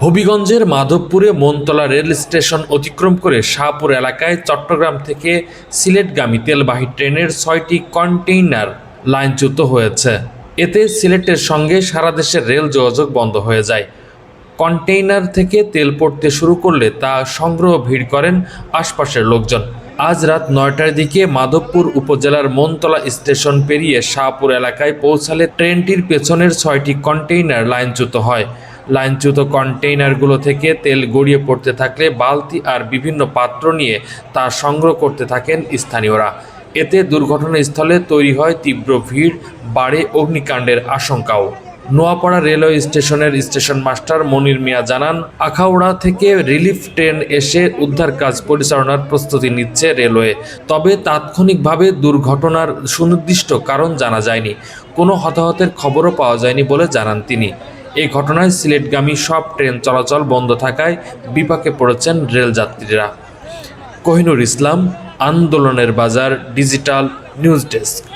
হবিগঞ্জের মাধবপুরে Montala rail station অতিক্রম করে শাহপুর এলাকায় চট্টগ্রাম থেকে সিলেটগামী তেলবাহী ট্রেনের ৬টি কন্টেইনার লাইনচ্যুত হয়েছে। এতে সিলেটের সঙ্গে সারা দেশের রেল যোগাযোগ বন্ধ হয়ে যায়। কন্টেইনার থেকে তেল পড়তে শুরু করলে তা সংগ্রহ ভিড় করেন আশপাশের লোকজন। আজ রাত ৯টার দিকে মাধবপুর উপজেলার মনতলা স্টেশন পেরিয়ে শাহপুর এলাকায় পৌঁছালে ট্রেনটির পেছনের ৬টি কন্টেইনার লাইনচ্যুত হয়। লাইনচ্যুত কন্টেইনারগুলো থেকে তেল গড়িয়ে পড়তে থাকলে বালতি আর বিভিন্ন পাত্র নিয়ে তা সংগ্রহ করতে থাকেন স্থানীয়রা। এতে দুর্ঘটনাস্থলে তৈরি হয় তীব্র ভিড়, বাড়ে অগ্নিকাণ্ডের আশঙ্কাও। নোয়াপাড়া রেলওয়ে স্টেশনের স্টেশন মাস্টার মনির মিয়া জানান, আখাউড়া থেকে রিলিফ ট্রেন এসে উদ্ধার কাজ পরিচালনার প্রস্তুতি নিচ্ছে রেলওয়ে। তবে তাৎক্ষণিকভাবে দুর্ঘটনার সুনির্দিষ্ট কারণ জানা যায়নি। কোনো হতাহতের খবরও পাওয়া যায়নি বলে জানান তিনি। এই ঘটনায় সিলেটগামী সব ট্রেন চলাচল বন্ধ থাকায় বিপাকে পড়েছেন রেলযাত্রীরা। কোহিনুর ইসলাম, আন্দোলনের বাজার, ডিজিটাল নিউজ ডেস্ক।